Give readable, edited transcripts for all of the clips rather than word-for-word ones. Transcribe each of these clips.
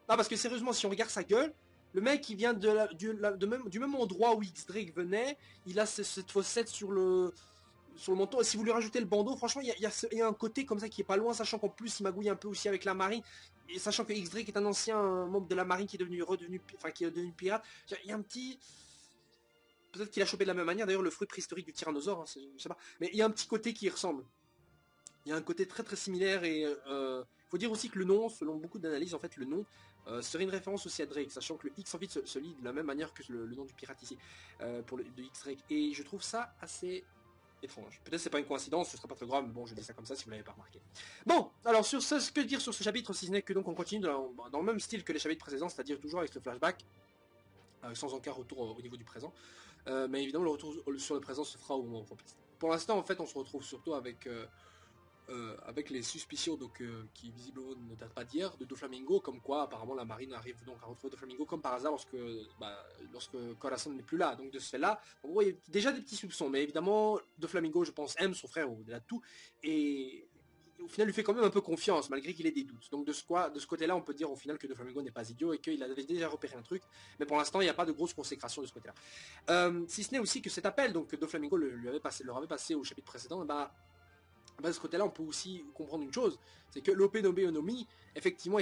Ah, parce que sérieusement, si on regarde sa gueule, le mec, il vient du même endroit où X-Drake venait, il a cette fossette sur le menton. Et si vous lui rajoutez le bandeau, franchement, il y a un côté comme ça qui est pas loin, sachant qu'en plus, il magouille un peu aussi avec la marine. Et sachant que X-Drake est un ancien membre de la marine qui est devenu pirate. Il y a un petit... Peut-être qu'il a chopé de la même manière, d'ailleurs, le fruit préhistorique du tyrannosaure, hein, je sais pas. Mais il y a un petit côté qui ressemble. Il y a un côté très très similaire et faut dire aussi que le nom, selon beaucoup d'analyses, en fait, le nom serait une référence aussi à Drake, sachant que le X en fait se lit de la même manière que le nom du pirate ici, de X-Drake. Et je trouve ça assez étrange. Peut-être c'est pas une coïncidence, ce serait pas très grave, mais bon, je dis ça comme ça si vous l'avez pas remarqué. Bon, alors sur ce que dire sur ce chapitre, si ce n'est que donc on continue dans le même style que les chapitres précédents, c'est-à-dire toujours avec ce flashback, sans aucun retour au niveau du présent. Mais évidemment, le retour sur le présent se fera au moment où on remplace. Pour l'instant, en fait, on se retrouve surtout avec les suspicions donc, qui visiblement ne datent pas d'hier de Doflamingo, comme quoi apparemment la marine arrive donc à retrouver Doflamingo comme par hasard lorsque Corazon n'est plus là. Donc de ce fait là, en gros il y a déjà des petits soupçons, mais évidemment Doflamingo je pense aime son frère au-delà de tout, et au final lui fait quand même un peu confiance malgré qu'il ait des doutes. Donc de ce côté là on peut dire au final que Doflamingo n'est pas idiot et qu'il avait déjà repéré un truc, mais pour l'instant il n'y a pas de grosse consécration de ce côté là. Si ce n'est aussi que cet appel donc que Doflamingo leur avait passé au chapitre précédent, de ce côté-là, on peut aussi comprendre une chose, c'est que l'OP Nobe Onomi, effectivement,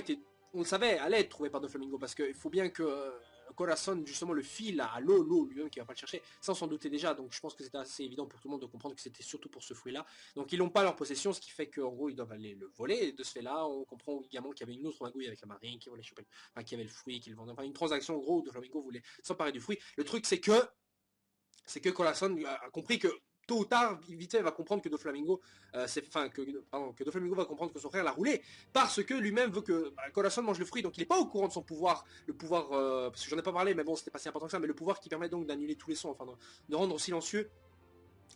on le savait, allait être trouvé par Doflamingo, parce qu'il faut bien que Corazon, justement, le file à l'eau lui-même qui va pas le chercher, ça on s'en doutait déjà, donc je pense que c'était assez évident pour tout le monde de comprendre que c'était surtout pour ce fruit-là. Donc ils l'ont pas à leur possession, ce qui fait qu'en gros ils doivent aller le voler, et de ce fait-là, on comprend également qu'il y avait une autre magouille avec la marine, qui voulait choper, enfin, qui avait le fruit, qui le vendait, enfin une transaction, en gros, où Doflamingo voulait s'emparer du fruit. Le truc c'est que Corazon a compris que tôt ou tard, vite fait, il va comprendre que Doflamingo, que Doflamingo va comprendre que son frère l'a roulé, parce que lui-même veut que Corazon mange le fruit, donc il n'est pas au courant de son pouvoir, le pouvoir, parce que j'en ai pas parlé, mais bon, c'était pas si important que ça, mais le pouvoir qui permet donc d'annuler tous les sons, enfin, de rendre silencieux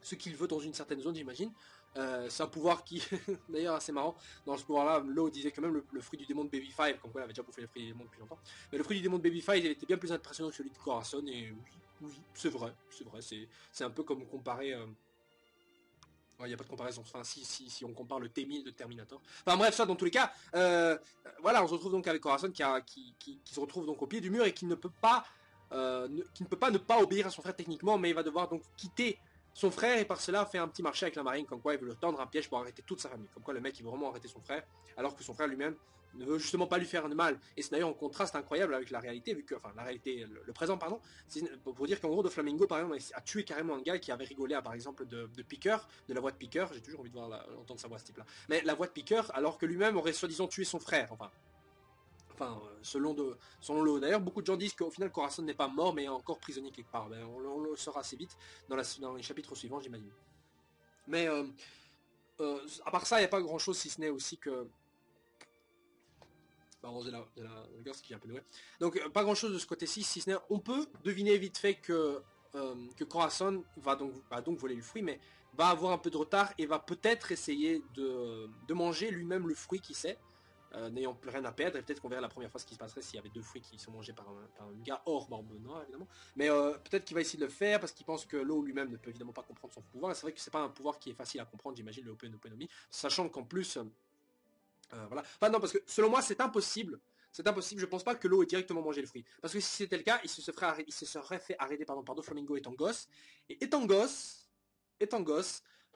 ce qu'il veut dans une certaine zone, j'imagine. C'est un pouvoir qui, d'ailleurs, assez marrant. Dans ce pouvoir-là, Law disait que même le fruit du démon de Baby Five, comme quoi il avait déjà bouffé le fruit du démon depuis longtemps. Mais le fruit du démon de Baby Five, il était bien plus impressionnant que celui de Corazon, et oui, c'est vrai, c'est un peu comme comparer. Il n'y a pas de comparaison. Enfin, si on compare le T-1000 de Terminator. Enfin bref, ça dans tous les cas. Voilà, on se retrouve donc avec Corazon qui se retrouve donc au pied du mur et qui ne peut pas, ne pas obéir à son frère techniquement, mais il va devoir donc quitter son frère et par cela fait un petit marché avec la marine, comme quoi il veut le tendre un piège pour arrêter toute sa famille. Comme quoi le mec il veut vraiment arrêter son frère, alors que son frère lui-même ne veut justement pas lui faire de mal. Et c'est d'ailleurs un contraste incroyable avec la réalité, vu que, enfin la réalité, le présent pardon, pour dire qu'en gros Doflamingo par exemple a tué carrément un gars qui avait rigolé par exemple de Piqueur, de la voix de Piqueur, j'ai toujours envie de entendre sa voix ce type là. Mais la voix de Piqueur, alors que lui-même aurait soi-disant tué son frère, selon l'eau. D'ailleurs, beaucoup de gens disent qu'au final, Corazon n'est pas mort, mais est encore prisonnier quelque part. Ben, on le saura assez vite dans les chapitres suivants, j'imagine. Mais à part ça, il n'y a pas grand-chose, si ce n'est aussi que... Pardon, j'ai la gosse qui est un peu nouée. Donc, pas grand-chose de ce côté-ci, si ce n'est... On peut deviner vite fait que Corazon va donc voler le fruit, mais va avoir un peu de retard et va peut-être essayer de manger lui-même le fruit, qui sait. N'ayant plus rien à perdre, et peut-être qu'on verrait la première fois ce qui se passerait s'il y avait deux fruits qui sont mangés par un gars hors Barbe Noire, évidemment. Mais peut-être qu'il va essayer de le faire parce qu'il pense que l'eau lui-même ne peut évidemment pas comprendre son pouvoir. Et c'est vrai que c'est pas un pouvoir qui est facile à comprendre, j'imagine, le Open Openomy, sachant qu'en plus, voilà. Enfin non, parce que selon moi, c'est impossible. C'est impossible. Je pense pas que l'eau ait directement mangé le fruit. Parce que si c'était le cas, il se serait fait arrêter par Doflamingo étant gosse. Et étant gosse,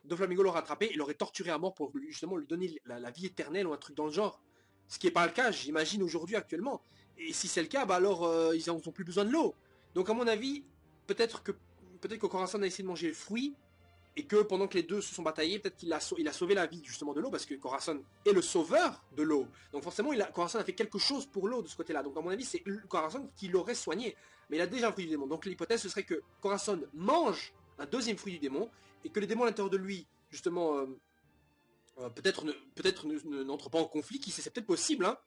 Doflamingo l'aurait rattrapé et l'aurait torturé à mort pour justement lui donner la vie éternelle ou un truc dans le genre. Ce qui n'est pas le cas, j'imagine, aujourd'hui, actuellement. Et si c'est le cas, bah alors, ils n'en ont plus besoin de l'eau. Donc, à mon avis, peut-être que Corazon a essayé de manger le fruit, et que pendant que les deux se sont bataillés, peut-être qu'il a sauvé la vie, justement, de l'eau, parce que Corazon est le sauveur de l'eau. Donc, forcément, Corazon a fait quelque chose pour l'eau de ce côté-là. Donc, à mon avis, c'est Corazon qui l'aurait soigné. Mais il a déjà un fruit du démon. Donc, l'hypothèse, ce serait que Corazon mange un deuxième fruit du démon, et que le démon à l'intérieur de lui, justement... peut-être n'entre pas en conflit, qui sait, c'est peut-être possible, hein.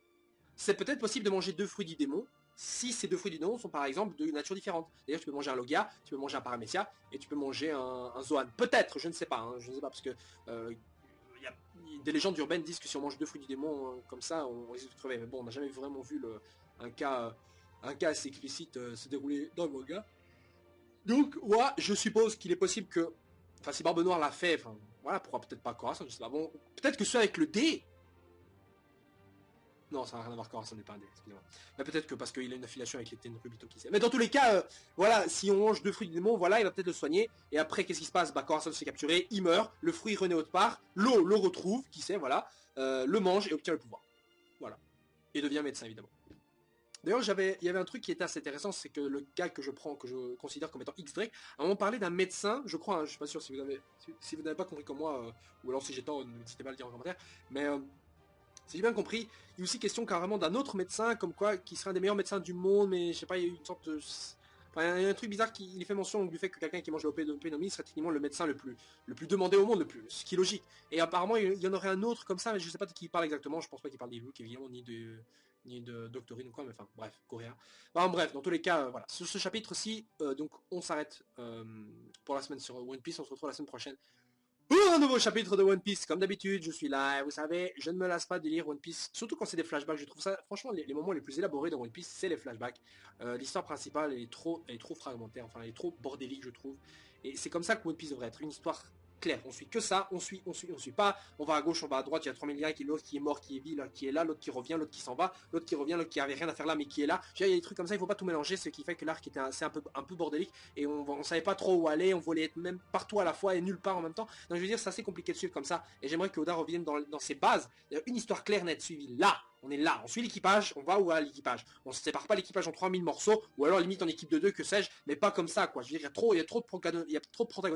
C'est peut-être possible de manger deux fruits du démon, si ces deux fruits du démon sont par exemple de nature différente. D'ailleurs, tu peux manger un Logia, tu peux manger un Paramecia, et tu peux manger un Zoan. Peut-être, je ne sais pas, hein, je ne sais pas, parce que des légendes urbaines disent que si on mange deux fruits du démon comme ça, on risque de crever. Mais bon, on n'a jamais vraiment vu un cas assez explicite se dérouler dans le manga. Donc, ouais, je suppose qu'il est possible que... Enfin, si Barbe Noire l'a fait, enfin, voilà, pourquoi peut-être pas Corazon, je sais pas. Bon, peut-être que ceux avec le D Non, ça n'a rien à voir, Corazon n'est pas indé, excusez-moi. Mais peut-être que parce qu'il a une affiliation avec les Tenryubito qui sait. Mais dans tous les cas, voilà, si on mange 2 fruits du démon, voilà, il va peut-être le soigner. Et après, qu'est-ce qui se passe? Bah, Corazon se fait capturer, il meurt, le fruit renaît autre part, l'eau le retrouve, qui sait, voilà, le mange et obtient le pouvoir. Voilà. Et devient médecin, évidemment. D'ailleurs, il y avait un truc qui était assez intéressant, c'est que le gars que je prends, que je considère comme étant X-Drake, à un moment parlait d'un médecin, je crois, hein, je suis pas sûr si vous n'avez pas compris comme moi, ou alors si j'ai tort, n'hésitez pas à le dire en commentaire, mais si j'ai bien compris, il y a aussi question carrément d'un autre médecin, comme quoi, qui serait un des meilleurs médecins du monde, mais je sais pas, il y a eu une sorte de... Enfin, il y a un truc bizarre qui il fait mention du fait que quelqu'un qui mange l'opénomie serait techniquement le médecin le plus demandé au monde, ce qui est logique. Et apparemment, il y en aurait un autre comme ça, mais je sais pas de qui il parle exactement, je pense pas qu'il parle d'Iluke, évidemment, ni de Doctorine ou quoi, mais enfin, bref, coréen. Enfin, bref, dans tous les cas, voilà. Sur ce chapitre-ci, donc, on s'arrête pour la semaine sur One Piece, on se retrouve la semaine prochaine pour un nouveau chapitre de One Piece. Comme d'habitude, je suis là, vous savez, je ne me lasse pas de lire One Piece, surtout quand c'est des flashbacks. Je trouve ça, franchement, les moments les plus élaborés dans One Piece, c'est les flashbacks. L'histoire principale, elle est trop fragmentaire, enfin, elle est trop bordélique, je trouve. Et c'est comme ça que One Piece devrait être, une histoire claire. On suit que ça, on suit pas, on va à gauche, on va à droite, il y a 3000 liens, l'autre qui est mort, qui est vie, qui est là, l'autre qui revient, l'autre qui s'en va, l'autre qui revient, l'autre qui avait rien à faire là, mais qui est là. Il y a des trucs comme ça, il faut pas tout mélanger, ce qui fait que l'arc était un peu bordélique, et on savait pas trop où aller, on voulait être même partout à la fois et nulle part en même temps. Donc je veux dire, c'est assez compliqué de suivre comme ça, et j'aimerais que Oda revienne dans ses bases. Il y a une histoire claire, nette, suivie là. On est là, on suit l'équipage, on va où à l'équipage. On se sépare pas l'équipage en 3000 morceaux, ou alors limite en équipe de 2, que sais-je, mais pas comme ça, quoi. Je veux dire, il y a trop de protagonistes,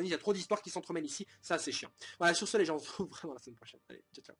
il y a trop d'histoires qui s'entremêlent ici, ça c'est chiant. Voilà, sur ce les gens, on se retrouve vraiment la semaine prochaine. Allez, ciao ciao.